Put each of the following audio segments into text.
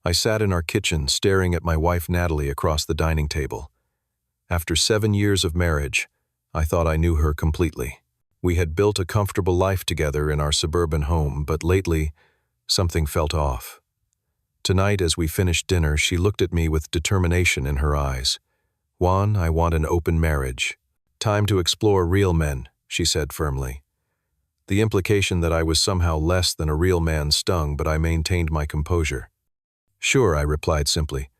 I sat in our kitchen staring at my wife Natalie across the dining table. After 7 years of marriage, I thought I knew her completely. We had built a comfortable life together in our suburban home, but lately, something felt off. Tonight, as we finished dinner, she looked at me with determination in her eyes. "Juan, I want an open marriage. Time to explore real men," she said firmly. The implication that I was somehow less than a real man stung, but I maintained my composure. "Sure," I replied simply.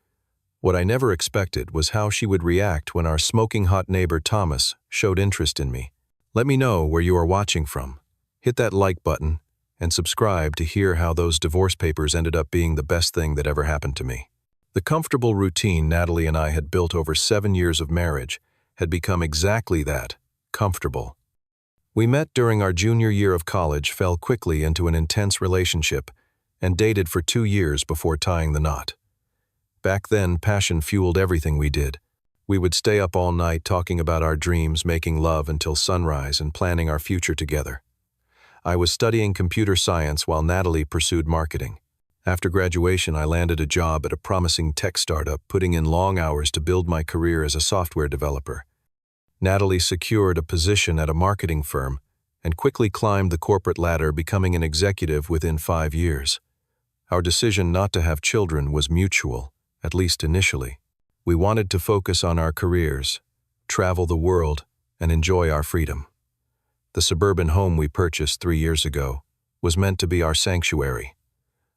What I never expected was how she would react when our smoking hot neighbor Thomas showed interest in me. Let me know where you are watching from. Hit that like button and subscribe to hear how those divorce papers ended up being the best thing that ever happened to me. The comfortable routine Natalie and I had built over 7 years of marriage had become exactly that, comfortable. We met during our junior year of college, fell quickly into an intense relationship, and dated for 2 years before tying the knot. Back then, passion fueled everything we did. We would stay up all night talking about our dreams, making love until sunrise, and planning our future together. I was studying computer science while Natalie pursued marketing. After graduation, I landed a job at a promising tech startup, putting in long hours to build my career as a software developer. Natalie secured a position at a marketing firm and quickly climbed the corporate ladder, becoming an executive within 5 years. Our decision not to have children was mutual, at least initially. We wanted to focus on our careers, travel the world, and enjoy our freedom. The suburban home we purchased 3 years ago was meant to be our sanctuary,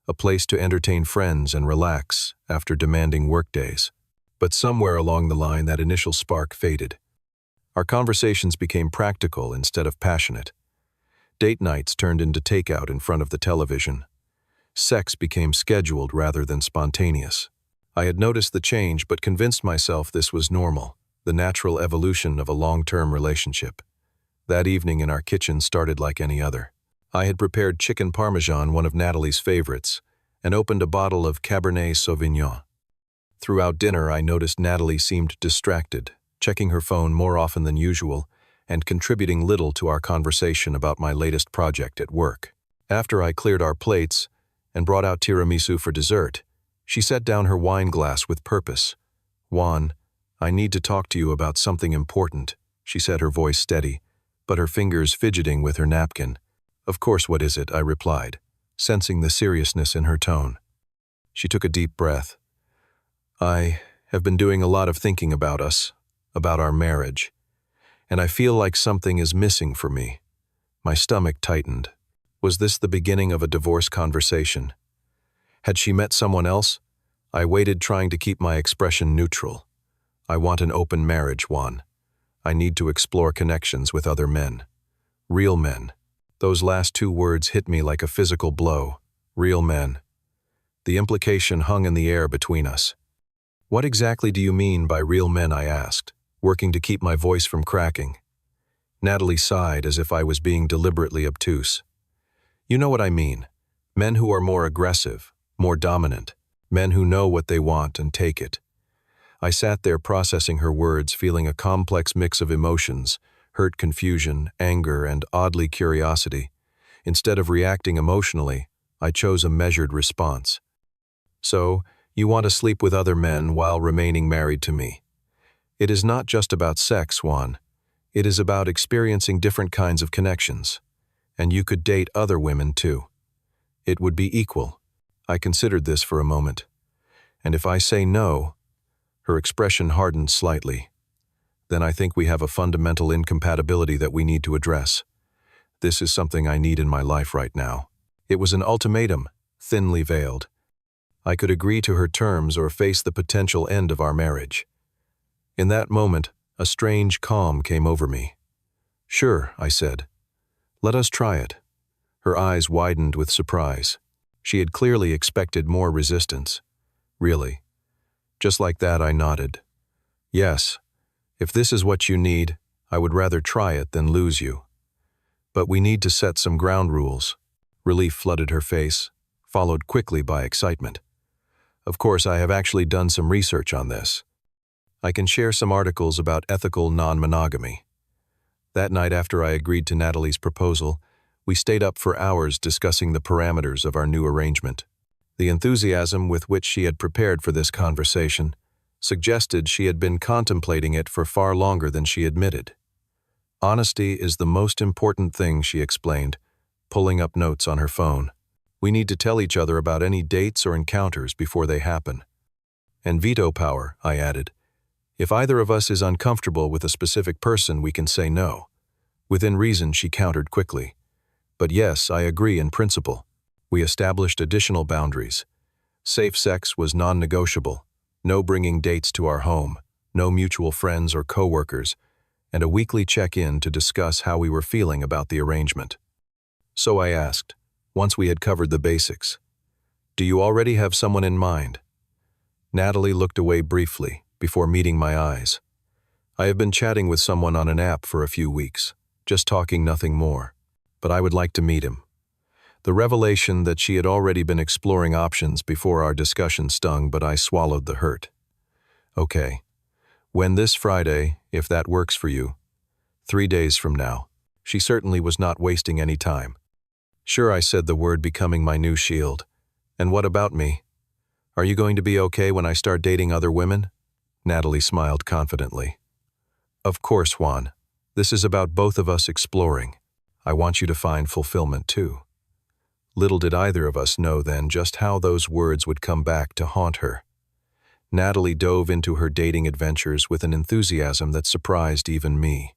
a place to entertain friends and relax after demanding workdays. But somewhere along the line, that initial spark faded. Our conversations became practical instead of passionate. Date nights turned into takeout in front of the television. Sex became scheduled rather than spontaneous. I had noticed the change but convinced myself this was normal, the natural evolution of a long-term relationship. That evening in our kitchen started like any other. I had prepared chicken parmesan, one of Natalie's favorites, and opened a bottle of Cabernet Sauvignon. Throughout dinner, I noticed Natalie seemed distracted, checking her phone more often than usual, and contributing little to our conversation about my latest project at work. After I cleared our plates and brought out tiramisu for dessert, she set down her wine glass with purpose. "Juan, I need to talk to you about something important," she said, her voice steady, but her fingers fidgeting with her napkin. "Of course, what is it?" I replied, sensing the seriousness in her tone. She took a deep breath. "I have been doing a lot of thinking about us, about our marriage, and I feel like something is missing for me." My stomach tightened. Was this the beginning of a divorce conversation? Had she met someone else? I waited, trying to keep my expression neutral. "I want an open marriage, Juan. I need to explore connections with other men. Real men." Those last 2 words hit me like a physical blow. Real men. The implication hung in the air between us. "What exactly do you mean by real men?" I asked, working to keep my voice from cracking. Natalie sighed as if I was being deliberately obtuse. "You know what I mean. Men who are more aggressive, more dominant. Men who know what they want and take it." I sat there processing her words, feeling a complex mix of emotions, hurt, confusion, anger, and oddly curiosity. Instead of reacting emotionally, I chose a measured response. "So, you want to sleep with other men while remaining married to me. It is not just about sex, Juan. It is about experiencing different kinds of connections. And you could date other women too. It would be equal." I considered this for a moment. "And if I say no," her expression hardened slightly, "then I think we have a fundamental incompatibility that we need to address. This is something I need in my life right now." It was an ultimatum, thinly veiled. I could agree to her terms or face the potential end of our marriage. In that moment, a strange calm came over me. "Sure," I said. "Let us try it." Her eyes widened with surprise. She had clearly expected more resistance. "Really?" Just like that, I nodded. "Yes. If this is what you need, I would rather try it than lose you. But we need to set some ground rules." Relief flooded her face, followed quickly by excitement. "Of course, I have actually done some research on this. I can share some articles about ethical non-monogamy." That night, after I agreed to Natalie's proposal, we stayed up for hours discussing the parameters of our new arrangement. The enthusiasm with which she had prepared for this conversation suggested she had been contemplating it for far longer than she admitted. Honesty is the most important thing, she explained, pulling up notes on her phone. We need to tell each other about any dates or encounters before they happen. And veto power, I added. If either of us is uncomfortable with a specific person, we can say no. Within reason, she countered quickly. But yes, I agree in principle. We established additional boundaries. Safe sex was non-negotiable. No bringing dates to our home, no mutual friends or coworkers, and a weekly check-in to discuss how we were feeling about the arrangement. So I asked, once we had covered the basics, "Do you already have someone in mind?" Natalie looked away briefly before meeting my eyes. "I have been chatting with someone on an app for a few weeks, just talking, nothing more, but I would like to meet him." The revelation that she had already been exploring options before our discussion stung, but I swallowed the hurt. "Okay. When this Friday, if that works for you. 3 days from now." She certainly was not wasting any time. "Sure," I said, the word becoming my new shield. "And what about me? Are you going to be okay when I start dating other women?" Natalie smiled confidently. "Of course, Juan. This is about both of us exploring. I want you to find fulfillment too." Little did either of us know then just how those words would come back to haunt her. Natalie dove into her dating adventures with an enthusiasm that surprised even me.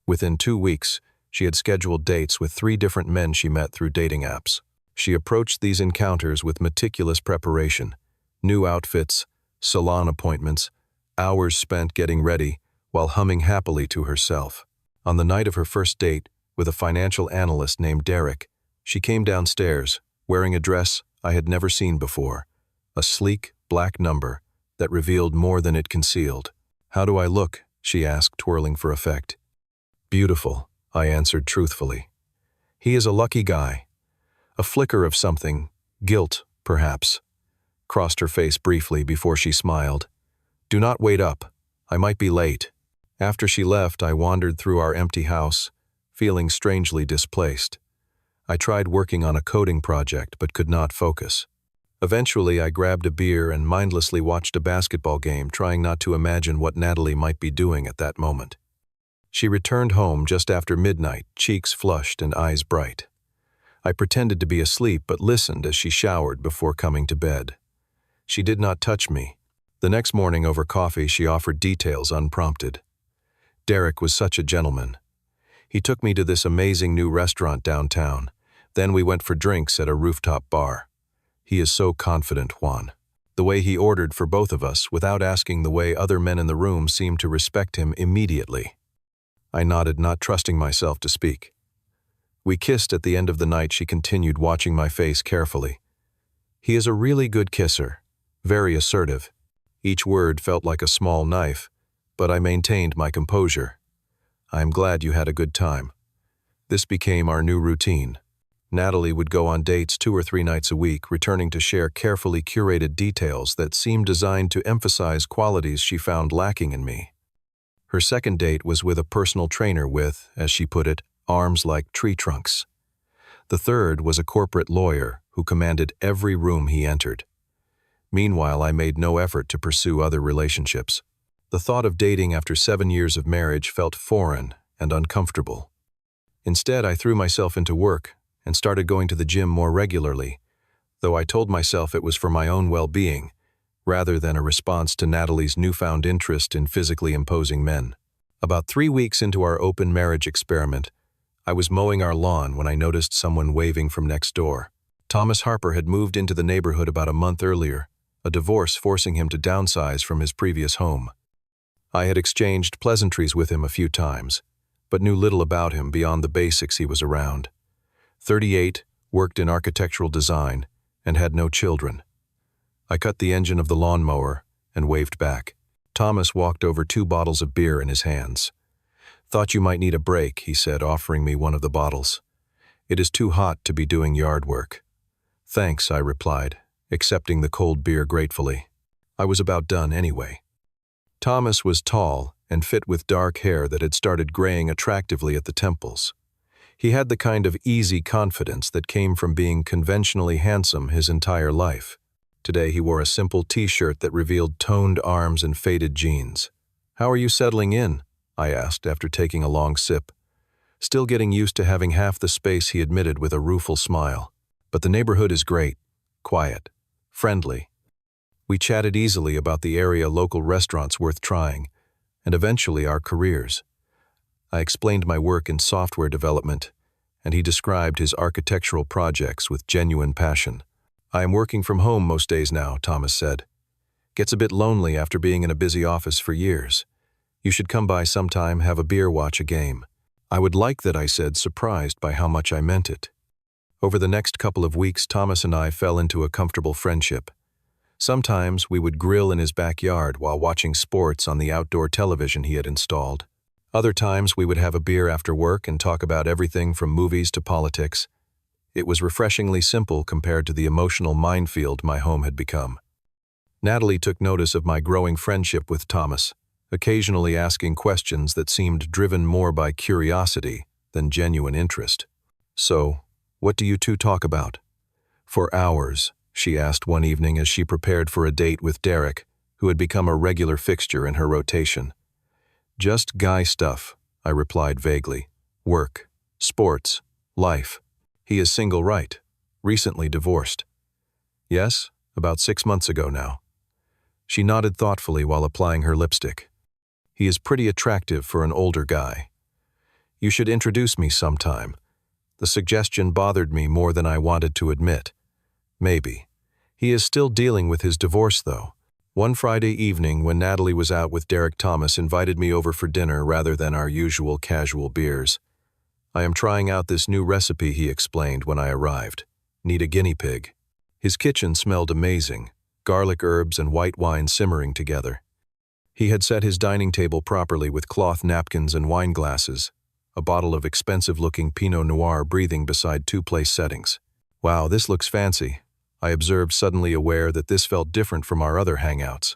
Within 2 weeks, she had scheduled dates with 3 different men she met through dating apps. She approached these encounters with meticulous preparation, new outfits, salon appointments, hours spent getting ready, while humming happily to herself. On the night of her first date, with a financial analyst named Derek, she came downstairs, wearing a dress I had never seen before, a sleek, black number that revealed more than it concealed. "How do I look?" she asked, twirling for effect. "Beautiful," I answered truthfully. "He is a lucky guy." A flicker of something, guilt, perhaps, crossed her face briefly before she smiled. "Do not wait up. I might be late." After she left, I wandered through our empty house, feeling strangely displaced. I tried working on a coding project but could not focus. Eventually, I grabbed a beer and mindlessly watched a basketball game, trying not to imagine what Natalie might be doing at that moment. She returned home just after midnight, cheeks flushed and eyes bright. I pretended to be asleep but listened as she showered before coming to bed. She did not touch me. The next morning over coffee, she offered details unprompted. Derek was such a gentleman. He took me to this amazing new restaurant downtown. Then we went for drinks at a rooftop bar. He is so confident, Juan. The way he ordered for both of us, without asking, the way other men in the room seemed to respect him immediately. I nodded, not trusting myself to speak. We kissed at the end of the night, she continued, watching my face carefully. He is a really good kisser, very assertive. Each word felt like a small knife, but I maintained my composure. "I am glad you had a good time." This became our new routine. Natalie would go on dates 2 or 3 nights a week, returning to share carefully curated details that seemed designed to emphasize qualities she found lacking in me. Her second date was with a personal trainer with, as she put it, arms like tree trunks. The third was a corporate lawyer who commanded every room he entered. Meanwhile, I made no effort to pursue other relationships. The thought of dating after 7 years of marriage felt foreign and uncomfortable. Instead, I threw myself into work and started going to the gym more regularly, though I told myself it was for my own well-being, rather than a response to Natalie's newfound interest in physically imposing men. About 3 weeks into our open marriage experiment, I was mowing our lawn when I noticed someone waving from next door. Thomas Harper had moved into the neighborhood about a month earlier, a divorce forcing him to downsize from his previous home. I had exchanged pleasantries with him a few times, but knew little about him beyond the basics. He was around 38, worked in architectural design, and had no children. I cut the engine of the lawnmower and waved back. Thomas walked over 2 bottles of beer in his hands. "Thought you might need a break," he said, offering me one of the bottles. "It is too hot to be doing yard work." "Thanks," I replied, accepting the cold beer gratefully. I was about done anyway. Thomas was tall and fit with dark hair that had started graying attractively at the temples. He had the kind of easy confidence that came from being conventionally handsome his entire life. Today he wore a simple t-shirt that revealed toned arms and faded jeans. "How are you settling in?" I asked after taking a long sip. Still getting used to having half the space, he admitted with a rueful smile. "But the neighborhood is great. Quiet. Friendly." We chatted easily about the area, local restaurants worth trying, and eventually our careers. I explained my work in software development, and he described his architectural projects with genuine passion. "I am working from home most days now," Thomas said. "Gets a bit lonely after being in a busy office for years. You should come by sometime, have a beer, watch a game." "I would like that," I said, surprised by how much I meant it. Over the next couple of weeks, Thomas and I fell into a comfortable friendship. Sometimes we would grill in his backyard while watching sports on the outdoor television he had installed. Other times we would have a beer after work and talk about everything from movies to politics. It was refreshingly simple compared to the emotional minefield my home had become. Natalie took notice of my growing friendship with Thomas, occasionally asking questions that seemed driven more by curiosity than genuine interest. "So, what do you two talk about?" "For hours," she asked one evening as she prepared for a date with Derek, who had become a regular fixture in her rotation. "Just guy stuff," I replied vaguely. "Work, sports, life. He is single, right? Recently divorced." "Yes, about 6 months ago now." She nodded thoughtfully while applying her lipstick. "He is pretty attractive for an older guy. You should introduce me sometime." The suggestion bothered me more than I wanted to admit. Maybe. He is still dealing with his divorce, though. One Friday evening, when Natalie was out with Derek, Thomas invited me over for dinner rather than our usual casual beers. "I am trying out this new recipe," he explained when I arrived. "Need a guinea pig." His kitchen smelled amazing, garlic herbs and white wine simmering together. He had set his dining table properly with cloth napkins and wine glasses, a bottle of expensive-looking Pinot Noir breathing beside 2 place settings. "Wow, this looks fancy," I observed, suddenly aware that this felt different from our other hangouts.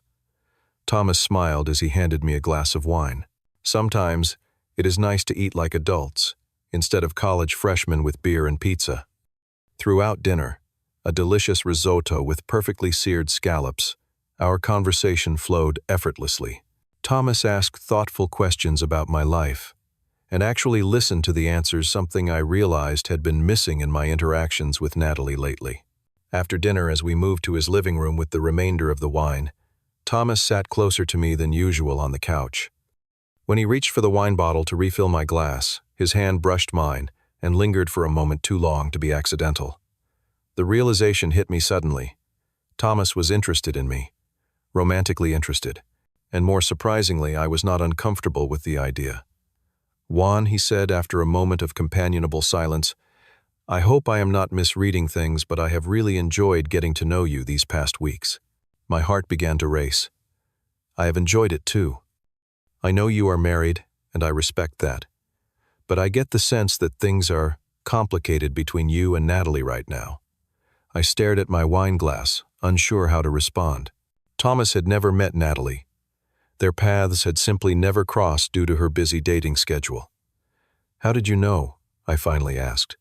Thomas smiled as he handed me a glass of wine. "Sometimes it is nice to eat like adults, instead of college freshmen with beer and pizza." Throughout dinner, a delicious risotto with perfectly seared scallops, our conversation flowed effortlessly. Thomas asked thoughtful questions about my life, and actually listened to the answers, something I realized had been missing in my interactions with Natalie lately. After dinner, as we moved to his living room with the remainder of the wine, Thomas sat closer to me than usual on the couch. When he reached for the wine bottle to refill my glass, his hand brushed mine and lingered for a moment too long to be accidental. The realization hit me suddenly. Thomas was interested in me, romantically interested, and more surprisingly, I was not uncomfortable with the idea. "Juan," he said after a moment of companionable silence, "I hope I am not misreading things, but I have really enjoyed getting to know you these past weeks." My heart began to race. "I have enjoyed it too. I know you are married, and I respect that. But I get the sense that things are complicated between you and Natalie right now." I stared at my wine glass, unsure how to respond. Thomas had never met Natalie. Their paths had simply never crossed due to her busy dating schedule. "How did you know?" I finally asked.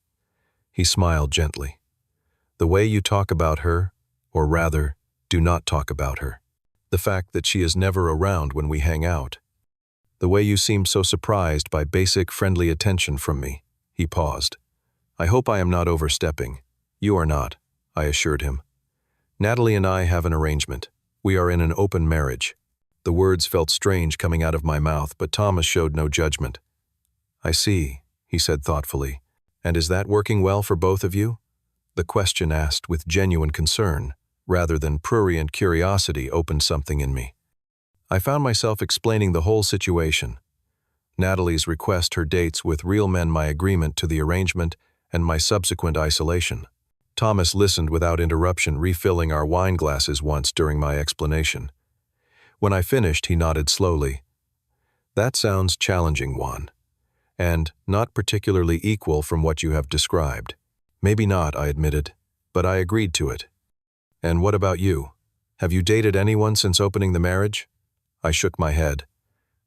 He smiled gently. "The way you talk about her, or rather, do not talk about her. The fact that she is never around when we hang out. The way you seem so surprised by basic friendly attention from me." He paused. "I hope I am not overstepping." "You are not," I assured him. "Natalie and I have an arrangement. We are in an open marriage." The words felt strange coming out of my mouth, but Thomas showed no judgment. "I see," he said thoughtfully. "And is that working well for both of you?" The question, asked with genuine concern, rather than prurient curiosity, opened something in me. I found myself explaining the whole situation. Natalie's request, her dates with real men, my agreement to the arrangement, and my subsequent isolation. Thomas listened without interruption, refilling our wine glasses once during my explanation. When I finished, he nodded slowly. "That sounds challenging, Juan, and not particularly equal from what you have described." "Maybe not," I admitted, "but I agreed to it." "And what about you? Have you dated anyone since opening the marriage?" I shook my head.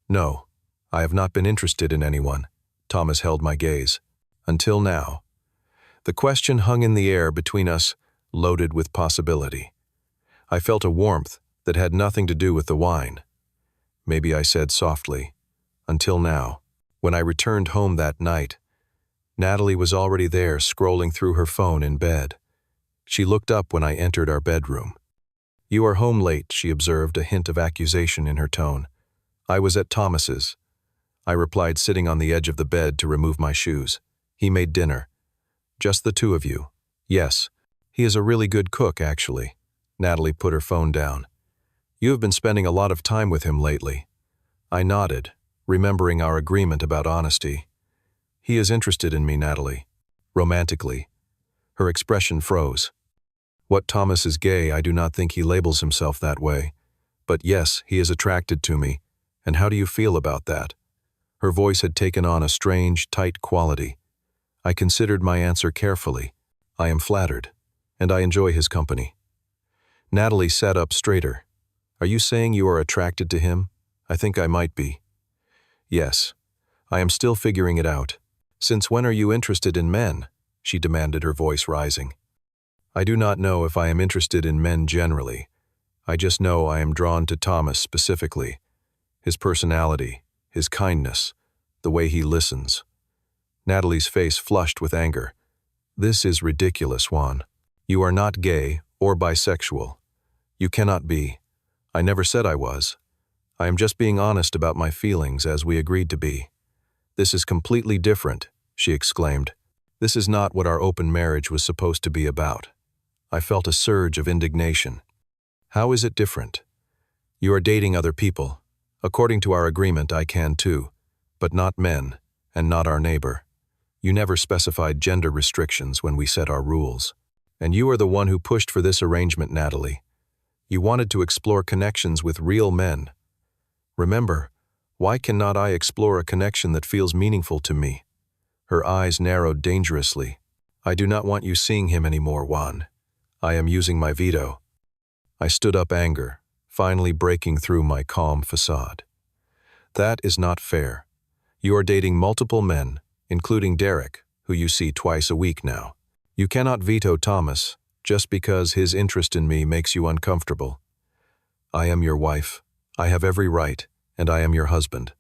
"No, I have not been interested in anyone." Thomas held my gaze. Until now. The question hung in the air between us, loaded with possibility. I felt a warmth that had nothing to do with the wine. Maybe I said softly, until now. When I returned home that night, Natalie was already there scrolling through her phone in bed. She looked up when I entered our bedroom. "You are home late," she observed, a hint of accusation in her tone. "I was at Thomas's," I replied, sitting on the edge of the bed to remove my shoes. "He made dinner." "Just the two of you?" "Yes. He is a really good cook, actually." Natalie put her phone down. "You have been spending a lot of time with him lately." I nodded, remembering our agreement about honesty. "He is interested in me, Natalie." "Romantically." Her expression froze. "What Thomas is gay, I do not think he labels himself that way. But yes, he is attracted to me. And how do you feel about that?" Her voice had taken on a strange, tight quality. I considered my answer carefully. "I am flattered, and I enjoy his company." Natalie sat up straighter. "Are you saying you are attracted to him?" "I think I might be." "Yes. I am still figuring it out." "Since when are you interested in men?" she demanded, her voice rising. "I do not know if I am interested in men generally. I just know I am drawn to Thomas specifically. His personality, his kindness, the way he listens." Natalie's face flushed with anger. "This is ridiculous, Juan. You are not gay or bisexual. You cannot be. I never said I was. I am just being honest about my feelings as we agreed to be." "This is completely different," she exclaimed. "This is not what our open marriage was supposed to be about." I felt a surge of indignation. "How is it different?" "You are dating other people. According to our agreement, I can too, but not men, and not our neighbor. You never specified gender restrictions when we set our rules. And you are the one who pushed for this arrangement, Natalie. You wanted to explore connections with real men. Remember, why cannot I explore a connection that feels meaningful to me?" Her eyes narrowed dangerously. "I do not want you seeing him anymore, Juan. I am using my veto." I stood up, anger, finally breaking through my calm facade. "That is not fair. You are dating multiple men, including Derek, who you see twice a week now. You cannot veto Thomas just because his interest in me makes you uncomfortable. I am your wife. I have every right, and I am your husband.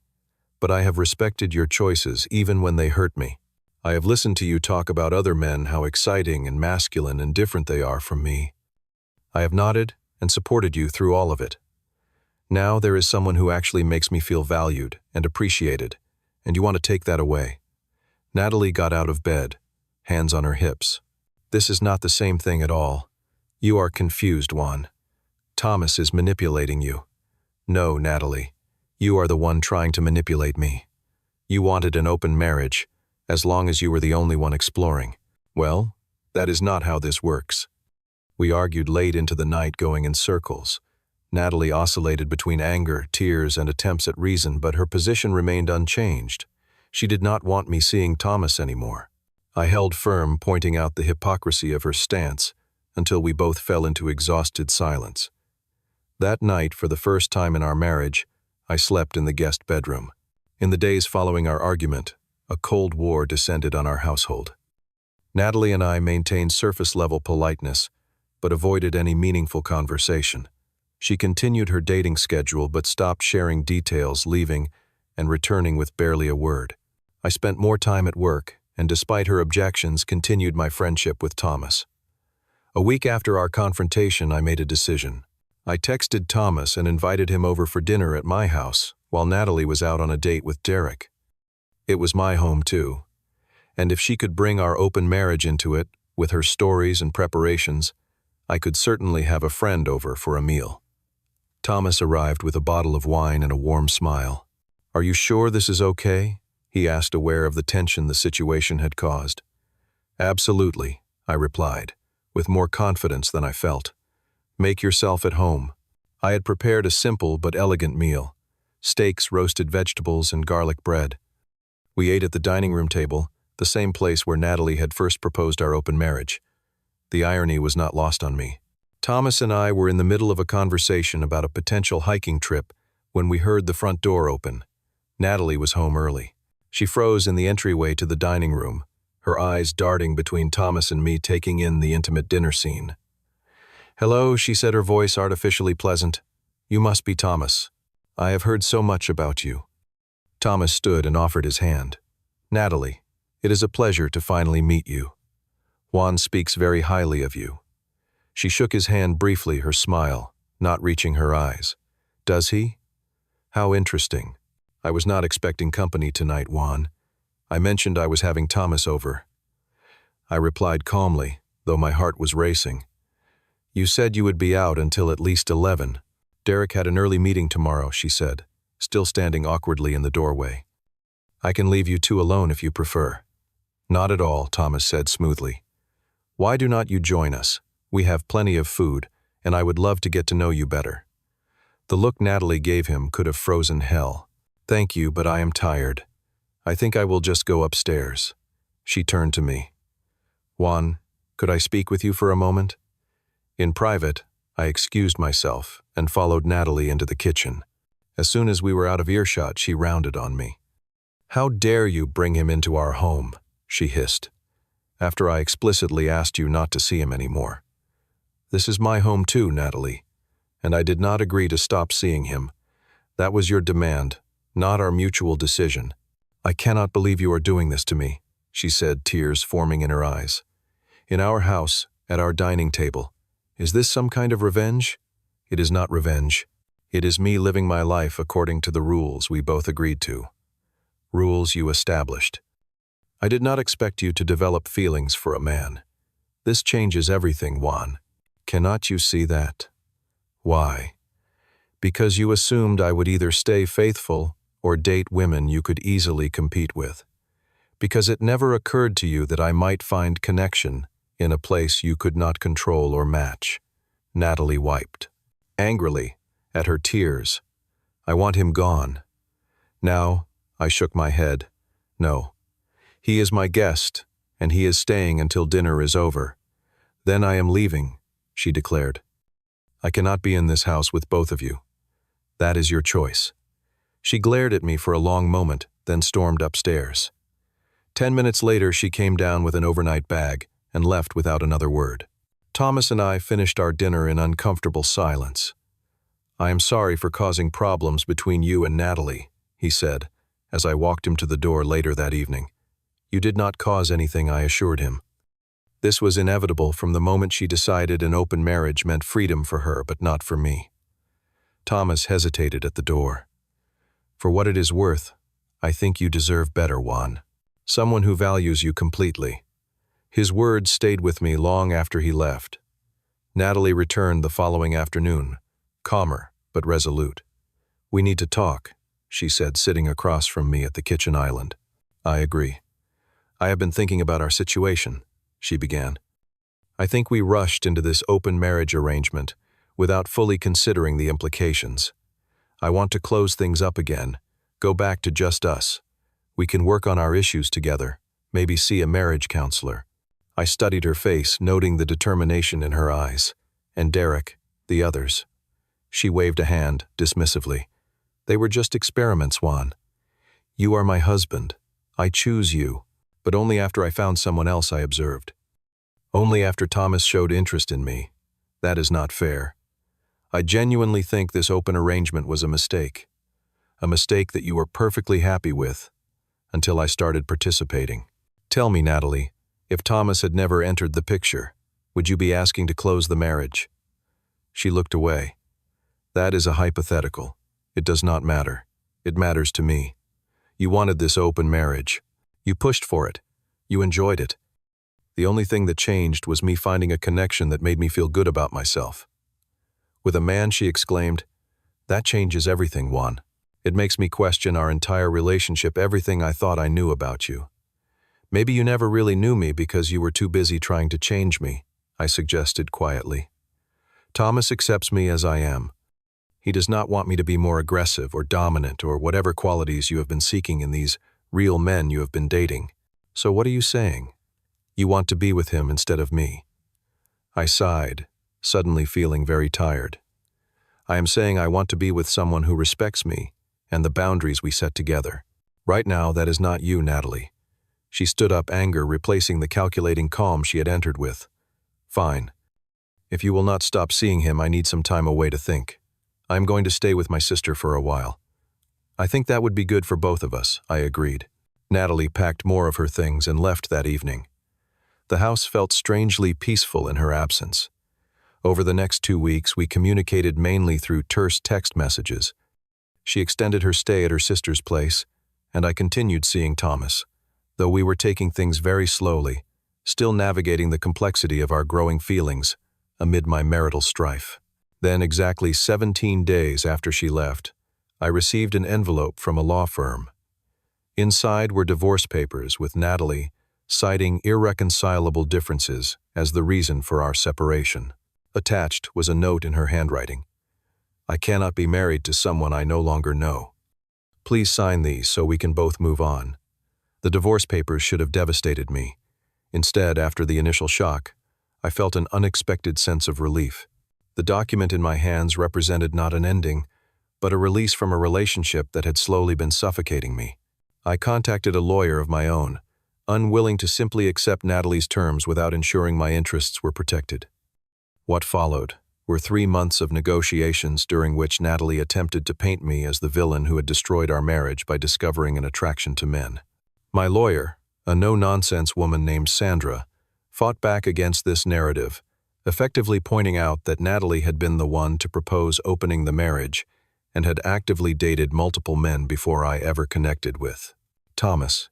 But I have respected your choices even when they hurt me. I have listened to you talk about other men, how exciting and masculine and different they are from me. I have nodded and supported you through all of it. Now there is someone who actually makes me feel valued and appreciated, and you want to take that away." Natalie got out of bed, hands on her hips. "This is not the same thing at all. You are confused, Juan. Thomas is manipulating you." "No, Natalie. You are the one trying to manipulate me. You wanted an open marriage, as long as you were the only one exploring. Well, that is not how this works." We argued late into the night, going in circles. Natalie oscillated between anger, tears, and attempts at reason, but her position remained unchanged. She did not want me seeing Thomas anymore. I held firm, pointing out the hypocrisy of her stance, until we both fell into exhausted silence. That night, for the first time in our marriage, I slept in the guest bedroom. In the days following our argument, a cold war descended on our household. Natalie and I maintained surface-level politeness, but avoided any meaningful conversation. She continued her dating schedule but stopped sharing details, leaving and returning with barely a word. I spent more time at work, and despite her objections, continued my friendship with Thomas. A week after our confrontation, I made a decision. I texted Thomas and invited him over for dinner at my house, while Natalie was out on a date with Derek. It was my home too, and if she could bring our open marriage into it, with her stories and preparations, I could certainly have a friend over for a meal. Thomas arrived with a bottle of wine and a warm smile. "Are you sure this is okay?" he asked, aware of the tension the situation had caused. "Absolutely," I replied, with more confidence than I felt. "Make yourself at home." I had prepared a simple but elegant meal: steaks, roasted vegetables, and garlic bread. We ate at the dining room table, the same place where Natalie had first proposed our open marriage. The irony was not lost on me. Thomas and I were in the middle of a conversation about a potential hiking trip when we heard the front door open. Natalie was home early. She froze in the entryway to the dining room, her eyes darting between Thomas and me, taking in the intimate dinner scene. "Hello," she said, her voice artificially pleasant. "You must be Thomas. I have heard so much about you." Thomas stood and offered his hand. "Natalie, it is a pleasure to finally meet you. Juan speaks very highly of you." She shook his hand briefly, her smile not reaching her eyes. "Does he? How interesting. I was not expecting company tonight, Juan. I mentioned I was having Thomas over." I replied calmly, though my heart was racing. "You said you would be out until at least 11. Derek had an early meeting tomorrow," she said, still standing awkwardly in the doorway. "I can leave you two alone if you prefer." "Not at all," Thomas said smoothly. "Why do not you join us? We have plenty of food, and I would love to get to know you better." The look Natalie gave him could have frozen hell. "Thank you, but I am tired. I think I will just go upstairs." She turned to me. "Juan, could I speak with you for a moment?" In private, I excused myself and followed Natalie into the kitchen. As soon as we were out of earshot, she rounded on me. "How dare you bring him into our home?" she hissed, "after I explicitly asked you not to see him anymore." "This is my home too, Natalie, and I did not agree to stop seeing him. That was your demand, not our mutual decision." "I cannot believe you are doing this to me," she said, tears forming in her eyes. "In our house, at our dining table. Is this some kind of revenge?" "It is not revenge. It is me living my life according to the rules we both agreed to. Rules you established. I did not expect you to develop feelings for a man. This changes everything, Juan. Cannot you see that?" "Why?" "Because you assumed I would either stay faithful or date women you could easily compete with. Because it never occurred to you that I might find connection in a place you could not control or match." Natalie wiped angrily at her tears. "I want him gone." Now, I shook my head. "No. He is my guest, and he is staying until dinner is over. Then I am leaving," she declared. "I cannot be in this house with both of you. That is your choice." She glared at me for a long moment, then stormed upstairs. 10 minutes later, she came down with an overnight bag and left without another word. Thomas and I finished our dinner in uncomfortable silence. "I am sorry for causing problems between you and Natalie," he said, as I walked him to the door later that evening. "You did not cause anything," I assured him. This was inevitable from the moment she decided an open marriage meant freedom for her, but not for me. Thomas hesitated at the door. "For what it is worth, I think you deserve better, Juan. Someone who values you completely." His words stayed with me long after he left. Natalie returned the following afternoon, calmer but resolute. "We need to talk," she said, sitting across from me at the kitchen island. "I agree. I have been thinking about our situation," she began. "I think we rushed into this open marriage arrangement without fully considering the implications. I want to close things up again, go back to just us. We can work on our issues together, maybe see a marriage counselor." I studied her face, noting the determination in her eyes. "And Derek, the others?" She waved a hand, dismissively. "They were just experiments, Juan. You are my husband. I choose you, but only after I found someone else," I observed. "Only after Thomas showed interest in me. That is not fair. I genuinely think this open arrangement was a mistake that you were perfectly happy with, until I started participating. Tell me, Natalie, if Thomas had never entered the picture, would you be asking to close the marriage?" She looked away. "That is a hypothetical. It does not matter. It matters to me. You wanted this open marriage. You pushed for it. You enjoyed it. The only thing that changed was me finding a connection that made me feel good about myself." With a man, she exclaimed, "That changes everything, Juan. It makes me question our entire relationship, everything I thought I knew about you." "Maybe you never really knew me because you were too busy trying to change me," I suggested quietly. "Thomas accepts me as I am. He does not want me to be more aggressive or dominant or whatever qualities you have been seeking in these real men you have been dating. So what are you saying? You want to be with him instead of me?" I sighed, suddenly feeling very tired. "I am saying I want to be with someone who respects me and the boundaries we set together. Right now, that is not you, Natalie. She stood up, anger replacing the calculating calm she had entered with. "Fine. If you will not stop seeing him, I need some time away to think. I am going to stay with my sister for a while." "I think that would be good for both of us," I agreed. Natalie packed more of her things and left that evening. The house felt strangely peaceful in her absence. Over the next 2 weeks, we communicated mainly through terse text messages. She extended her stay at her sister's place, and I continued seeing Thomas, though we were taking things very slowly, still navigating the complexity of our growing feelings amid my marital strife. Then, exactly 17 days after she left, I received an envelope from a law firm. Inside were divorce papers with Natalie citing irreconcilable differences as the reason for our separation. Attached was a note in her handwriting. "I cannot be married to someone I no longer know. Please sign these so we can both move on." The divorce papers should have devastated me. Instead, after the initial shock, I felt an unexpected sense of relief. The document in my hands represented not an ending, but a release from a relationship that had slowly been suffocating me. I contacted a lawyer of my own, unwilling to simply accept Natalie's terms without ensuring my interests were protected. What followed were 3 months of negotiations during which Natalie attempted to paint me as the villain who had destroyed our marriage by discovering an attraction to men. My lawyer, a no-nonsense woman named Sandra, fought back against this narrative, effectively pointing out that Natalie had been the one to propose opening the marriage and had actively dated multiple men before I ever connected with Thomas.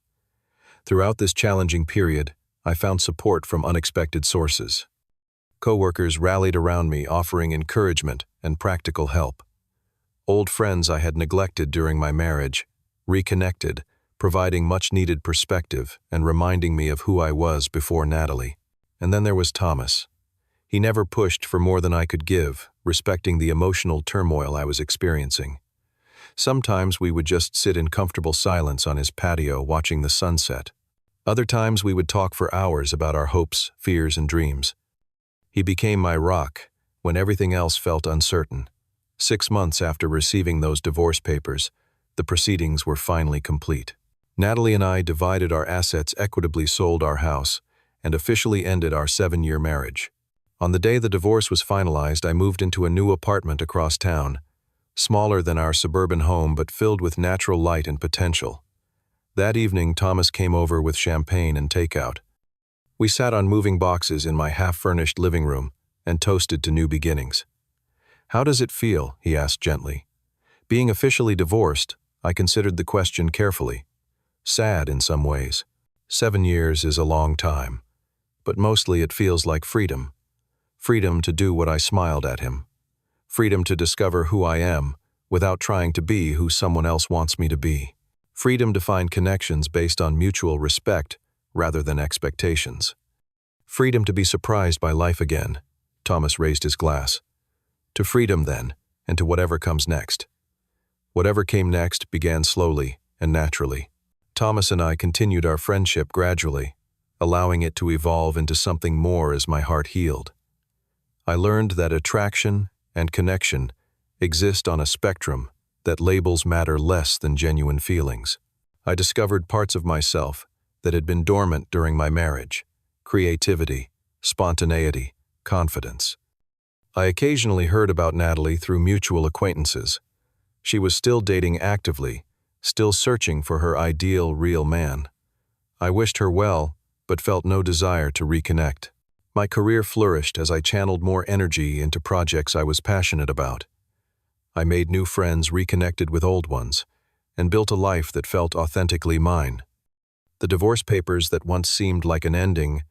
Throughout this challenging period, I found support from unexpected sources. Coworkers rallied around me, offering encouragement and practical help. Old friends I had neglected during my marriage reconnected, providing much-needed perspective and reminding me of who I was before Natalie. And then there was Thomas. He never pushed for more than I could give, respecting the emotional turmoil I was experiencing. Sometimes we would just sit in comfortable silence on his patio watching the sunset. Other times we would talk for hours about our hopes, fears, and dreams. He became my rock when everything else felt uncertain. 6 months after receiving those divorce papers, the proceedings were finally complete. Natalie and I divided our assets, equitably sold our house, and officially ended our 7-year marriage. On the day the divorce was finalized, I moved into a new apartment across town, smaller than our suburban home but filled with natural light and potential. That evening, Thomas came over with champagne and takeout. We sat on moving boxes in my half-furnished living room and toasted to new beginnings. "How does it feel?" he asked gently. Being officially divorced, I considered the question carefully. Sad in some ways. 7 years is a long time, but mostly it feels like freedom. Freedom to do what I smiled at him. Freedom to discover who I am without trying to be who someone else wants me to be. Freedom to find connections based on mutual respect rather than expectations. Freedom to be surprised by life again. Thomas raised his glass. To freedom then, and to whatever comes next. Whatever came next began slowly and naturally. Thomas and I continued our friendship gradually, allowing it to evolve into something more as my heart healed. I learned that attraction and connection exist on a spectrum, that labels matter less than genuine feelings. I discovered parts of myself that had been dormant during my marriage: creativity, spontaneity, confidence. I occasionally heard about Natalie through mutual acquaintances. She was still dating actively, still searching for her ideal real man. I wished her well, but felt no desire to reconnect. My career flourished as I channeled more energy into projects I was passionate about. I made new friends, reconnected with old ones, and built a life that felt authentically mine. The divorce papers that once seemed like an ending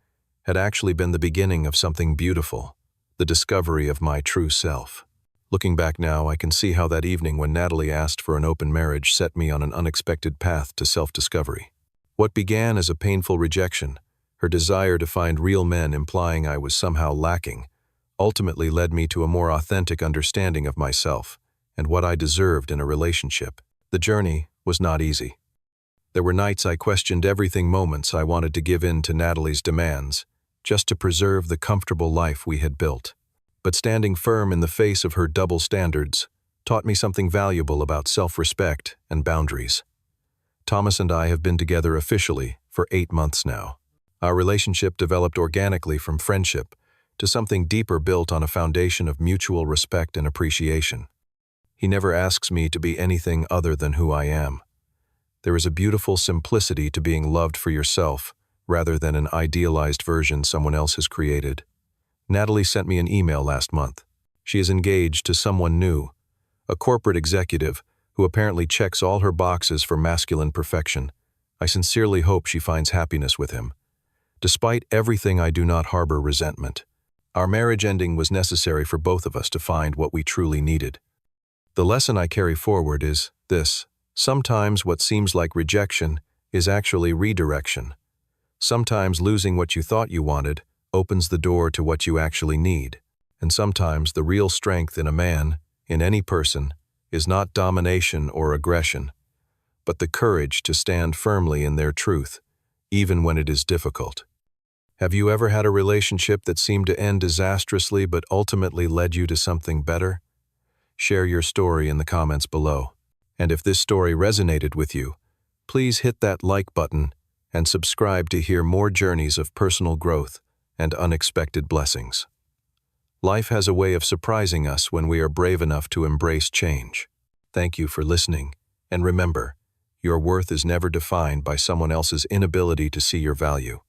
had actually been the beginning of something beautiful, the discovery of my true self. Looking back now, I can see how that evening when Natalie asked for an open marriage set me on an unexpected path to self-discovery. What began as a painful rejection, her desire to find real men implying I was somehow lacking, ultimately led me to a more authentic understanding of myself and what I deserved in a relationship. The journey was not easy. There were nights I questioned everything, moments I wanted to give in to Natalie's demands, just to preserve the comfortable life we had built. But standing firm in the face of her double standards taught me something valuable about self-respect and boundaries. Thomas and I have been together officially for 8 months now. Our relationship developed organically from friendship to something deeper built on a foundation of mutual respect and appreciation. He never asks me to be anything other than who I am. There is a beautiful simplicity to being loved for yourself rather than an idealized version someone else has created. Natalie sent me an email last month. She is engaged to someone new, a corporate executive who apparently checks all her boxes for masculine perfection. I sincerely hope she finds happiness with him. Despite everything, I do not harbor resentment. Our marriage ending was necessary for both of us to find what we truly needed. The lesson I carry forward is this: sometimes what seems like rejection is actually redirection. Sometimes losing what you thought you wanted opens the door to what you actually need. And sometimes the real strength in a man, in any person, is not domination or aggression, but the courage to stand firmly in their truth, even when it is difficult. Have you ever had a relationship that seemed to end disastrously but ultimately led you to something better? Share your story in the comments below. And if this story resonated with you, please hit that like button and subscribe to hear more journeys of personal growth and unexpected blessings. Life has a way of surprising us when we are brave enough to embrace change. Thank you for listening, and remember, your worth is never defined by someone else's inability to see your value.